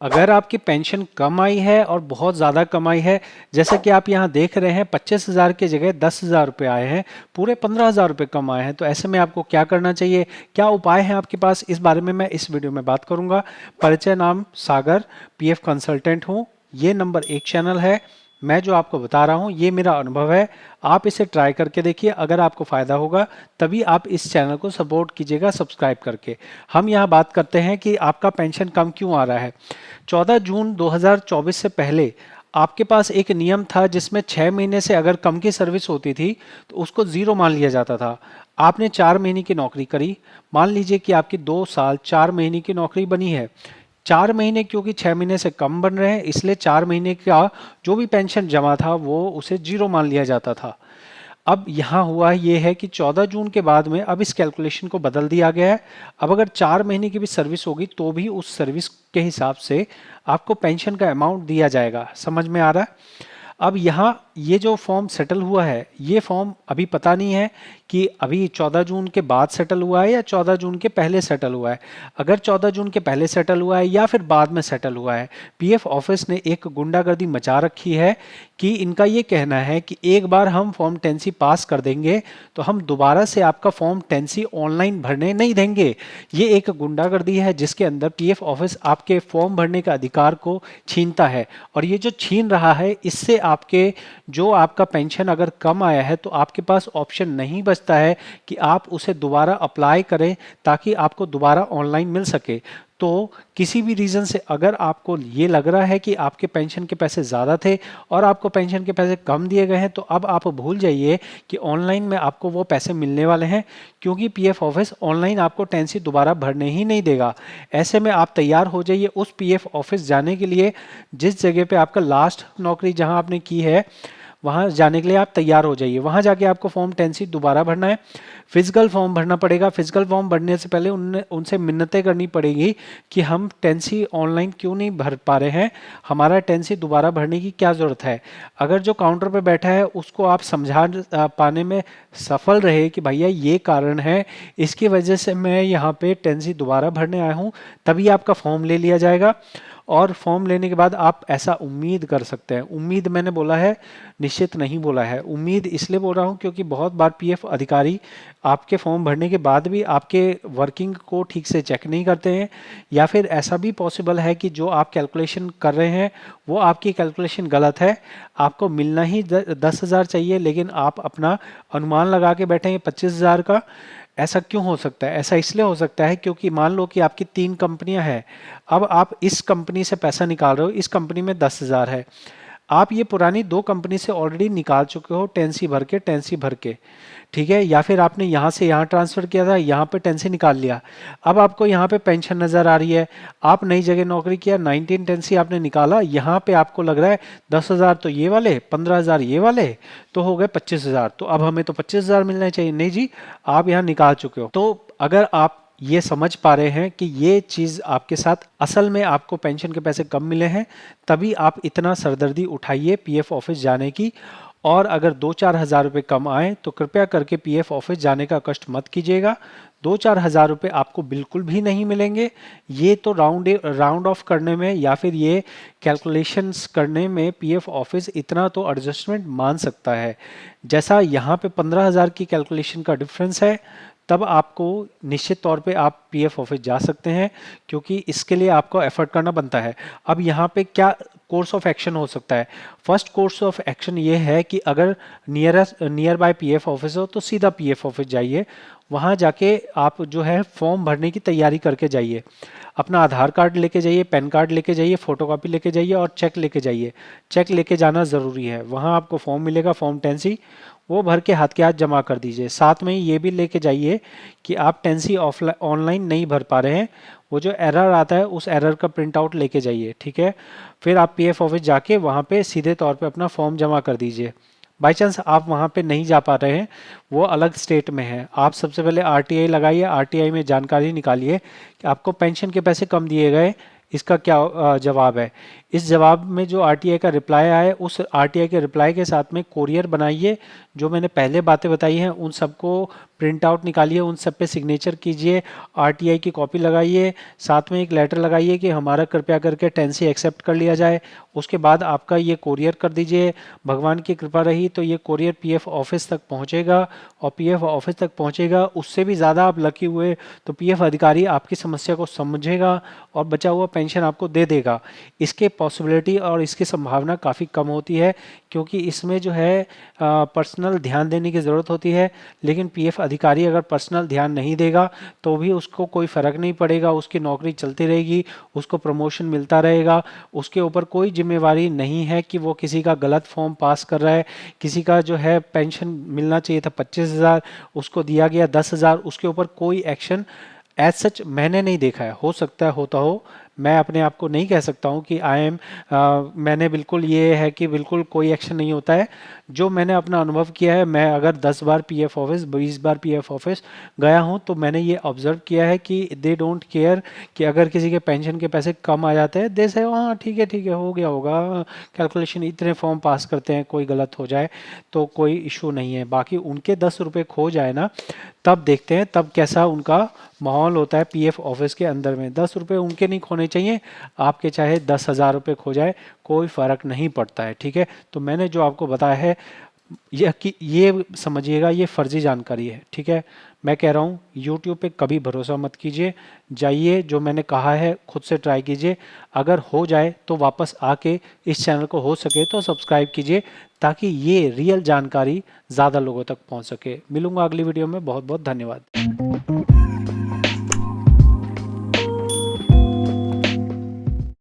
अगर आपकी पेंशन कम आई है और बहुत ज़्यादा कम आई है, जैसे कि आप यहाँ देख रहे हैं 25,000 की जगह 10,000 रुपये आए हैं, पूरे 15,000 रुपये कम आए हैं, तो ऐसे में आपको क्या करना चाहिए, क्या उपाय हैं आपके पास, इस बारे में मैं इस वीडियो में बात करूंगा। परिचय, नाम सागर, पीएफ कंसल्टेंट हूँ। ये नंबर 1 चैनल है। मैं जो आपको बता रहा हूँ ये मेरा अनुभव है, आप इसे ट्राई करके देखिए। अगर आपको फ़ायदा होगा तभी आप इस चैनल को सपोर्ट कीजिएगा सब्सक्राइब करके। हम यहाँ बात करते हैं कि आपका पेंशन कम क्यों आ रहा है। 14 जून 2024 से पहले आपके पास एक नियम था जिसमें 6 महीने से अगर कम की सर्विस होती थी तो उसको ज़ीरो मान लिया जाता था। आपने 4 महीने की नौकरी करी, मान लीजिए कि आपकी 2 साल 4 महीने की नौकरी बनी है। 4 महीने क्योंकि 6 महीने से कम बन रहे हैं, इसलिए 4 महीने का जो भी पेंशन जमा था वो उसे जीरो मान लिया जाता था। अब यहाँ हुआ ये है कि 14 जून के बाद में अब इस कैलकुलेशन को बदल दिया गया है। अब अगर 4 महीने की भी सर्विस होगी तो भी उस सर्विस के हिसाब से आपको पेंशन का अमाउंट दिया जाएगा। समझ में आ रहा है। अब यहाँ ये जो फॉर्म सेटल हुआ है, ये फॉर्म अभी पता नहीं है कि अभी 14 जून के बाद सेटल हुआ है या 14 जून के पहले सेटल हुआ है। अगर 14 जून के पहले सेटल हुआ है या फिर बाद में सेटल हुआ है, पीएफ ऑफिस ने एक गुंडागर्दी मचा रखी है कि इनका ये कहना है कि एक बार हम फॉर्म 10C पास कर देंगे तो हम दोबारा से आपका फॉर्म 10C ऑनलाइन भरने नहीं देंगे। ये एक गुंडागर्दी है जिसके अंदर पीएफ ऑफिस आपके फॉर्म भरने का अधिकार को छीनता है, और ये जो छीन रहा है इससे आपके जो आपका पेंशन अगर कम आया है तो आपके पास ऑप्शन नहीं बचता है कि आप उसे दोबारा अप्लाई करें ताकि आपको दोबारा ऑनलाइन मिल सके। तो किसी भी रीज़न से अगर आपको ये लग रहा है कि आपके पेंशन के पैसे ज़्यादा थे और आपको पेंशन के पैसे कम दिए गए हैं, तो अब आप भूल जाइए कि ऑनलाइन में आपको वो पैसे मिलने वाले हैं, क्योंकि पीएफ ऑफिस ऑनलाइन आपको 10C दोबारा भरने ही नहीं देगा। ऐसे में आप तैयार हो जाइए उस पीएफ ऑफिस जाने के लिए जिस जगह पे आपका लास्ट नौकरी जहां आपने की है, वहां जाने के लिए आप तैयार हो जाइए। वहां जाके आपको फॉर्म 10C दोबारा भरना है, फिजिकल फॉर्म भरना पड़ेगा। फिजिकल फॉर्म भरने से पहले उनसे मिन्नतें करनी पड़ेगी कि हम 10C ऑनलाइन क्यों नहीं भर पा रहे हैं, हमारा 10C दोबारा भरने की क्या ज़रूरत है। अगर जो काउंटर पर बैठा है उसको आप समझा पाने में सफल रहे कि भैया ये कारण है, इसकी वजह से मैं यहाँ पे 10C दोबारा भरने आया हूँ, तभी आपका फॉर्म ले लिया जाएगा। और फॉर्म लेने के बाद आप ऐसा उम्मीद कर सकते हैं, उम्मीद मैंने बोला है, निश्चित नहीं बोला है। उम्मीद इसलिए बोल रहा हूं क्योंकि बहुत बार पीएफ अधिकारी आपके फॉर्म भरने के बाद भी आपके वर्किंग को ठीक से चेक नहीं करते हैं, या फिर ऐसा भी पॉसिबल है कि जो आप कैलकुलेशन कर रहे हैं वो आपकी कैलकुलेशन गलत है। आपको मिलना ही 10,000 चाहिए लेकिन आप अपना अनुमान लगा के बैठे हैं 25,000 का। ऐसा क्यों हो सकता है? ऐसा इसलिए हो सकता है क्योंकि मान लो कि आपकी 3 कंपनियां हैं, अब आप इस कंपनी से पैसा निकाल रहे हो, इस कंपनी में 10,000 है, आप ये पुरानी 2 कंपनी से ऑलरेडी निकाल चुके हो 10C भर के, 10C भर के, ठीक है, या फिर आपने यहाँ से यहाँ ट्रांसफर किया था, यहाँ पे 10C निकाल लिया, अब आपको यहाँ पे पेंशन नजर आ रही है, आप नई जगह नौकरी किया, 19 10C आपने निकाला, यहाँ पे आपको लग रहा है 10,000 तो ये वाले, 15,000 ये वाले, तो हो गए 25,000, तो अब हमें तो 25,000 मिलना चाहिए। नहीं जी, आप यहाँ निकाल चुके हो। तो अगर आप ये समझ पा रहे हैं कि ये चीज आपके साथ असल में आपको पेंशन के पैसे कम मिले हैं, तभी आप इतना सरदर्दी उठाइए पीएफ ऑफिस जाने की। और अगर 2-4 हज़ार रुपये कम आए तो कृपया करके पीएफ ऑफिस जाने का कष्ट मत कीजिएगा। 2-4 हज़ार रुपये आपको बिल्कुल भी नहीं मिलेंगे। ये तो राउंड ऑफ करने में या फिर ये कैलकुलेशंस करने में पीएफ ऑफिस इतना तो एडजस्टमेंट मान सकता है। जैसा यहाँ पे 15,000 की कैलकुलेशन का डिफरेंस है, तब आपको निश्चित तौर पे आप पीएफ ऑफिस जा सकते हैं, क्योंकि इसके लिए आपको एफर्ट करना बनता है। अब यहाँ पे क्या कोर्स ऑफ एक्शन हो सकता है? फर्स्ट कोर्स ऑफ एक्शन ये है कि अगर नियर बाय पीएफ ऑफिस हो तो सीधा पीएफ ऑफिस जाइए, वहाँ जाके आप जो है फॉर्म भरने की तैयारी करके जाइए। अपना आधार कार्ड लेके जाइए, पैन कार्ड लेके जाइए, फोटोकॉपी लेके जाइए और चेक लेके जाइए। चेक लेके जाना ज़रूरी है। वहाँ आपको फॉर्म मिलेगा, फॉर्म 10C, वो भर के हाथ के हाथ जमा कर दीजिए। साथ में ये भी लेके जाइए कि आप 10C ऑफलाइन ऑनलाइन नहीं भर पा रहे हैं, वो जो एरर आता है उस एरर का प्रिंट आउट लेके जाइए, ठीक है। फिर आप पीएफ ऑफिस जाके वहाँ पे सीधे तौर पे अपना फॉर्म जमा कर दीजिए। बाई चांस आप वहाँ पे नहीं जा पा रहे हैं, वो अलग स्टेट में है, आप सबसे पहले आरटीआई लगाइए, आरटीआई में जानकारी निकालिए कि आपको पेंशन के पैसे कम दिए गए, इसका क्या जवाब है। इस जवाब में जो आरटीआई का रिप्लाई आया, उस आरटीआई के रिप्लाई के साथ में कोरियर बनाइए। जो मैंने पहले बातें बताई हैं उन सबको प्रिंट आउट निकालिए, उन सब पे सिग्नेचर कीजिए, आरटीआई की कॉपी लगाइए, साथ में एक लेटर लगाइए कि हमारा कृपया करके 10C एक्सेप्ट कर लिया जाए। उसके बाद आपका ये कोरियर कर दीजिए। भगवान की कृपा रही तो ये कोरियर पीएफ ऑफिस तक पहुंचेगा, और पीएफ ऑफिस तक पहुंचेगा, उससे भी ज़्यादा आप लकी हुए तो पीएफ अधिकारी आपकी समस्या को समझेगा और बचा हुआ पेंशन आपको दे देगा। इसके पॉसिबिलिटी और इसकी संभावना काफ़ी कम होती है, क्योंकि इसमें जो है पर्सनल ध्यान देने की ज़रूरत होती है। लेकिन पीएफ अधिकारी अगर पर्सनल ध्यान नहीं देगा तो भी उसको कोई फ़र्क नहीं पड़ेगा, उसकी नौकरी चलती रहेगी, उसको प्रमोशन मिलता रहेगा, उसके ऊपर कोई जिम्मेवारी नहीं है कि वो किसी का गलत फॉर्म पास कर रहा है। किसी का जो है पेंशन मिलना चाहिए था 25,000, उसको दिया गया 10,000, उसके ऊपर कोई एक्शन एज सच मैंने नहीं देखा है। हो सकता है होता हो, मैं अपने आप को नहीं कह सकता हूँ कि आई एम मैंने बिल्कुल ये है कि बिल्कुल कोई एक्शन नहीं होता है। जो मैंने अपना अनुभव किया है, मैं अगर 10 बार पीएफ ऑफिस 20 बार पीएफ ऑफिस गया हूँ तो मैंने ये ऑब्जर्व किया है कि दे डोंट केयर कि अगर किसी के पेंशन के पैसे कम आ जाते हैं, दे से हाँ ठीक है हो गया होगा, कैलकुलेशन इतने फॉर्म पास करते हैं, कोई गलत हो जाए तो कोई इशू नहीं है। बाकी उनके 10 रुपये खो जाए ना, तब देखते हैं तब कैसा उनका माहौल होता है पीएफ ऑफिस के अंदर में। 10 रुपये उनके नहीं खोने चाहिए, आपके चाहे 10,000 रुपये खो जाए कोई फ़र्क नहीं पड़ता है। ठीक है, तो मैंने जो आपको बताया है यह कि ये समझिएगा ये फर्जी जानकारी है। ठीक है, मैं कह रहा हूँ यूट्यूब पे कभी भरोसा मत कीजिए, जाइए जो मैंने कहा है खुद से ट्राई कीजिए। अगर हो जाए तो वापस आके इस चैनल को हो सके तो सब्सक्राइब कीजिए, ताकि ये रियल जानकारी ज़्यादा लोगों तक पहुँच सके। मिलूंगा अगली वीडियो में, बहुत बहुत धन्यवाद।